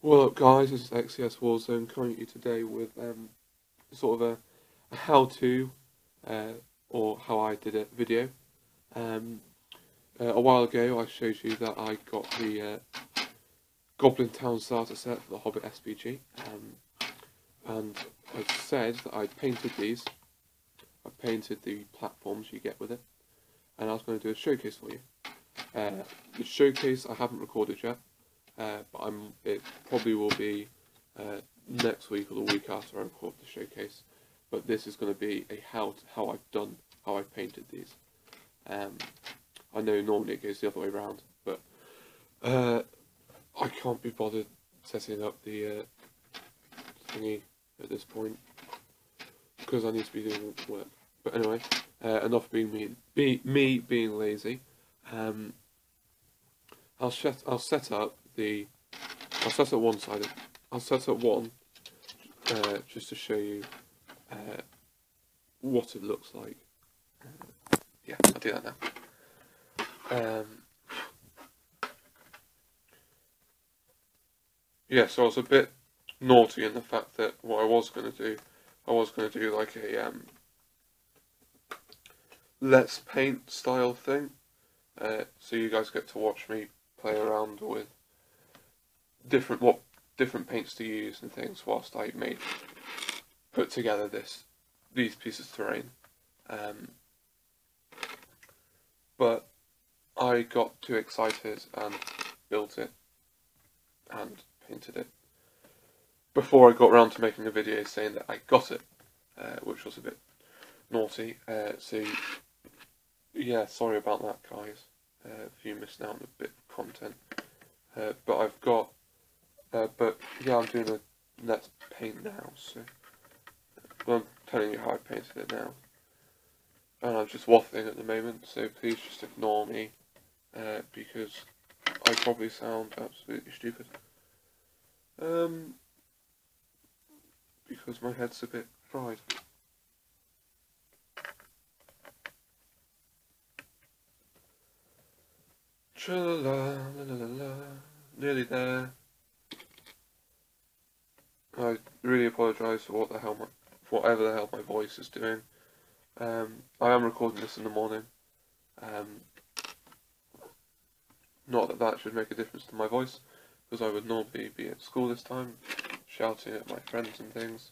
What up, guys? This is XCS Warzone coming at you today with sort of a how-to or how I did it video. A while ago, I showed you that I got the Goblin Town starter set for the Hobbit SPG, and I said that I painted these. I painted the platforms you get with it, and I was going to do a showcase for you. The showcase I haven't recorded yet. But it probably will be next week or the week after I record the showcase. But this is going to be a how I've painted these. I know normally it goes the other way around, but I can't be bothered setting up the thingy at this point because I need to be doing work. But anyway, enough being me being lazy. I'll set up one side. I'll set up one just to show you what it looks like. Yeah, I'll do that now. Yeah, so I was a bit naughty in the fact that what I was going to do like a let's paint style thing. So you guys get to watch me play around with different paints to use and things whilst I put together these pieces of terrain. But I got too excited and built it and painted it before I got around to making a video saying that I got it, which was a bit naughty. So yeah, sorry about that, guys. If you missed out on a bit of content. But I've got, but yeah, I'm doing a let's paint now, so I'm telling you how I painted it now. And I'm just waffling at the moment, so please just ignore me, because I probably sound absolutely stupid. Because my head's a bit fried. Tra-la-la, la-la-la-la, nearly there. I really apologise for whatever the hell my voice is doing. I am recording this in the morning. Not that that should make a difference to my voice, because I would normally be at school this time, shouting at my friends and things.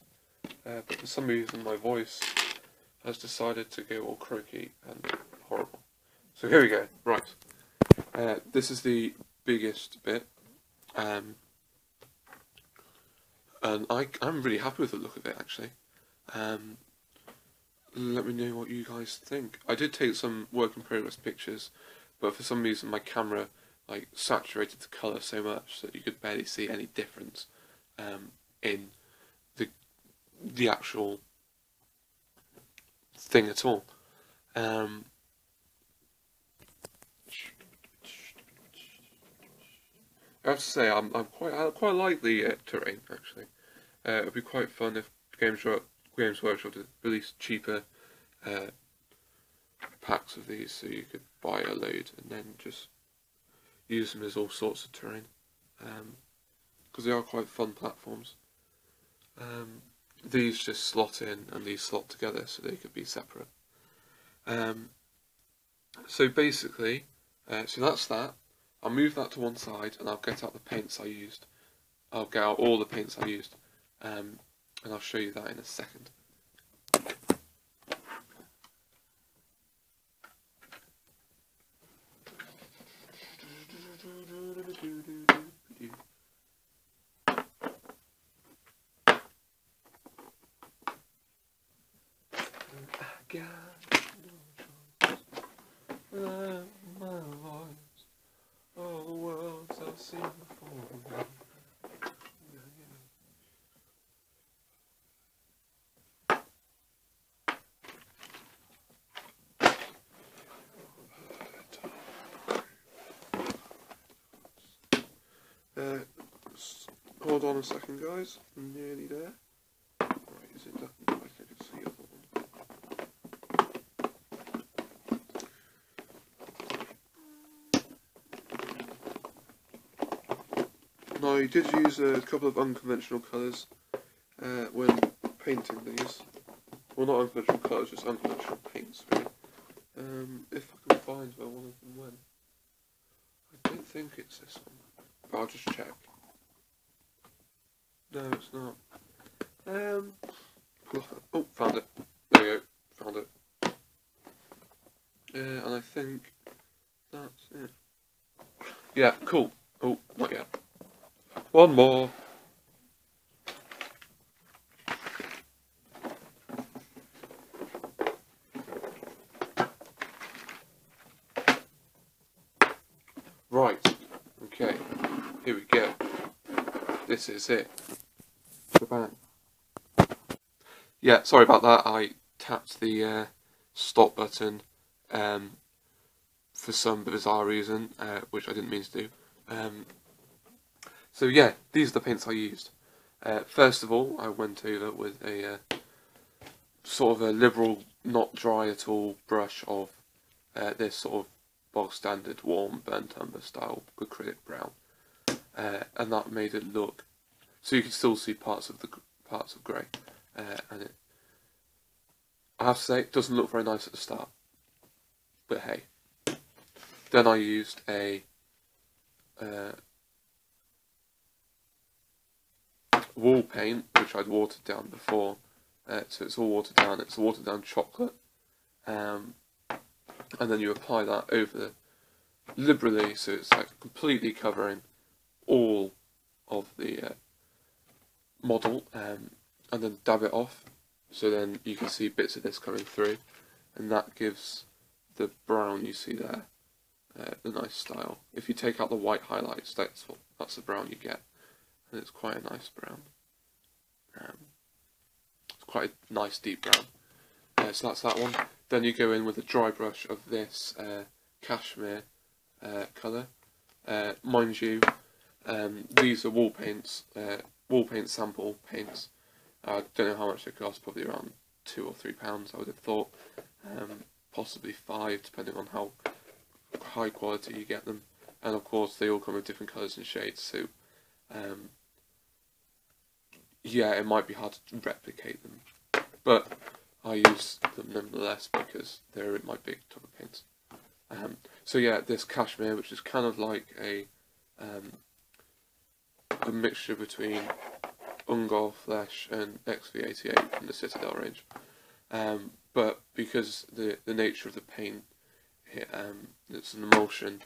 But for some reason my voice has decided to go all croaky and horrible. So here we go. Right. This is the biggest bit, and I'm really happy with the look of it, actually. Let me know what you guys think. I did take some work in progress pictures, but for some reason my camera saturated the colour so much that you could barely see any difference in the actual thing at all. I have to say, I quite like the terrain, actually. It'd be quite fun if Games Workshop did release cheaper packs of these, so you could buy a load and then just use them as all sorts of terrain, because they are quite fun platforms. These just slot in and these slot together, so they could be separate. So basically, so that's that. I'll move that to one side and I'll get out the paints I used. I'll get out all the paints I used, and I'll show you that in a second. My voice, all the worlds I've seen before me. Hold on a second, guys. I'm nearly there. Right, is it that? I think it's the other one. And I did use a couple of unconventional colours when painting these. Well, not unconventional colours, just unconventional paints, really. If I can find where one of them went. I don't think it's this one, but I'll just check. No, it's not. Oh, found it. There you go, found it. And I think that's it. Yeah, cool. Oh, not yet. One more. Right, okay, here we go. This is it. Bang. Yeah, sorry about that. I tapped the stop button for some bizarre reason, which I didn't mean to do. So yeah, these are the paints I used. First of all, I went over with a sort of a liberal, not dry at all brush of this sort of bog standard warm burnt umber style acrylic brown, and that made it look so you can still see parts of grey, and I have to say it doesn't look very nice at the start, but hey. Then I used a wall paint which I'd watered down before, so it's all watered down. It's a watered down chocolate, and then you apply that over liberally, so it's like completely covering all of the model, and then dab it off, so then you can see bits of this coming through, and that gives the brown you see there the nice style. If you take out the white highlights, that's the brown you get, and it's quite a nice brown. It's quite a nice deep brown. So that's that one. Then you go in with a dry brush of this cashmere colour. Mind you, these are wall paints, wall paint sample paints. I don't know how much they cost, probably around £2 or £3 I would have thought, possibly £5 depending on how high quality you get them, and of course they all come with different colours and shades, so yeah, it might be hard to replicate them, but I use them nevertheless because they're in my big tub of paints. So yeah, this cashmere, which is kind of like a mixture between Ungol Flesh and XV88 from the Citadel range, but because the nature of the paint, it's an emulsion,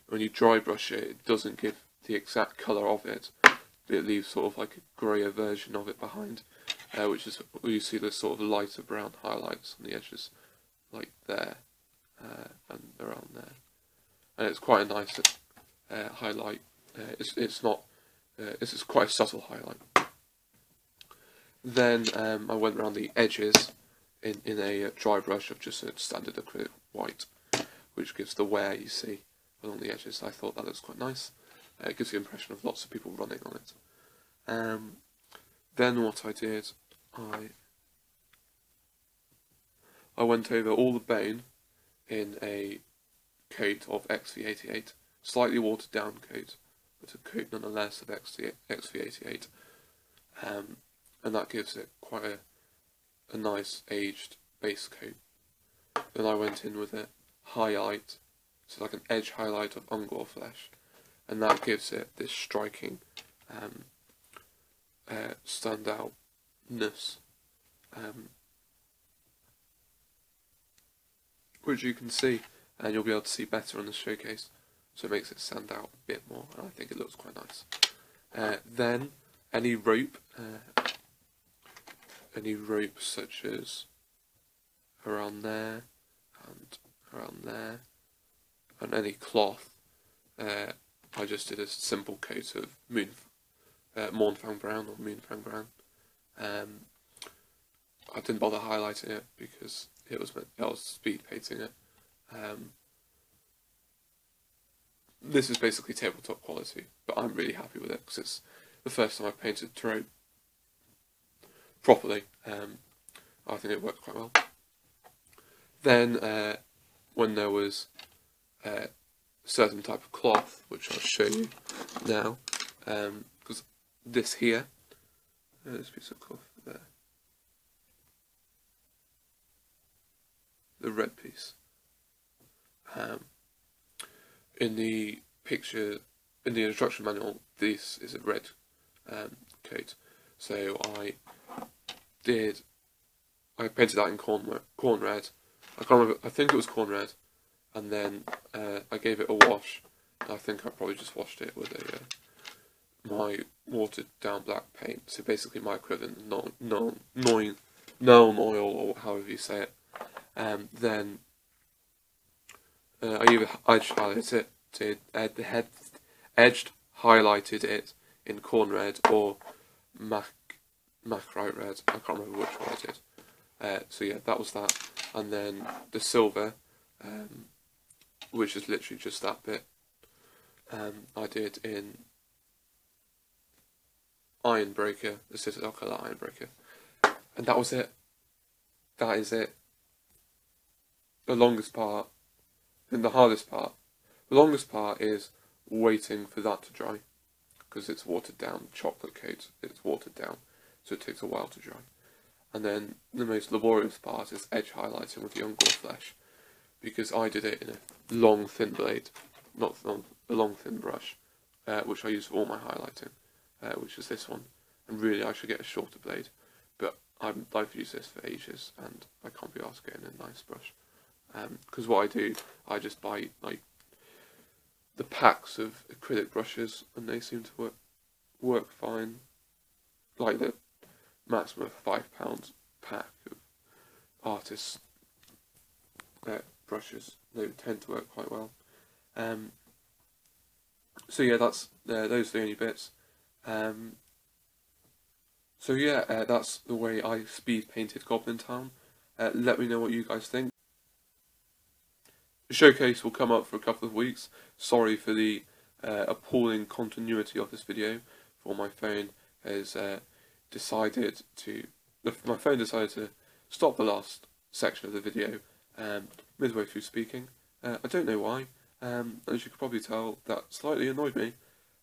when you dry brush it, it doesn't give the exact colour of it. It leaves sort of like a greyer version of it behind, which is where you see the sort of lighter brown highlights on the edges, like there and around there. And it's quite a nice highlight. It's not. It's quite a subtle highlight. Then I went around the edges in a dry brush of just a standard acrylic white, which gives the wear you see along the edges. I thought that looks quite nice. It gives the impression of lots of people running on it. Then what I did, I went over all the bone in a coat of XV88, slightly watered down coat, but a coat nonetheless of XV88, and that gives it quite a nice aged base coat. Then I went in with a highlight, so like an edge highlight of Ungol Flesh, and that gives it this striking standoutness, which you can see, and you'll be able to see better on the showcase, so it makes it stand out a bit more, and I think it looks quite nice. Then any rope such as around there and around there, and any cloth, I just did a simple coat of Mournfang Brown or Moonfang Brown. I didn't bother highlighting it because I was speed painting it. This is basically tabletop quality, but I'm really happy with it because it's the first time I've painted Tarot properly. I think it worked quite well. Then when there was a certain type of cloth, which I'll show you now, because this here, this piece of cloth there, the red piece, in the picture, in the instruction manual, this is a red coat. So I painted that in corn red. I can't remember, I think it was corn red, and then I gave it a wash. I think I probably just washed it with my watered down black paint. So basically my equivalent of Nuln oil, or however you say it. Then I either edged highlighted it in corn red or Macrite red. I can't remember which one I did. So yeah, that was that. And then the silver, which is literally just that bit, I did in Ironbreaker, the Citadel colour Ironbreaker. And that was it. That is it. The longest part, and the hardest part. The longest part is waiting for that to dry, because it's watered down, chocolate coat, it's watered down, so it takes a while to dry. And then the most laborious part is edge highlighting with the Ungor flesh, because I did it in a long thin blade, not a long thin brush, which I use for all my highlighting, which is this one. And really I should get a shorter blade, but I've used this for ages and I can't be asked getting a nice brush. Because what I do, I just buy like the packs of acrylic brushes, and they seem to work fine. Like the maximum of £5 pack of artists' brushes, they tend to work quite well. So yeah, those are the only bits. So yeah, that's the way I speed painted Goblin Town. Let me know what you guys think. The showcase will come up for a couple of weeks. Sorry for the appalling continuity of this video, for my phone has decided to stop the last section of the video midway through speaking. I don't know why. As you could probably tell, that slightly annoyed me.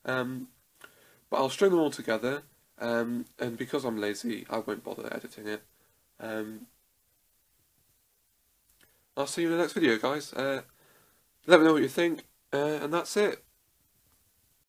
But I'll string them all together, and because I'm lazy, I won't bother editing it. I'll see you in the next video, guys. Let me know what you think, and that's it.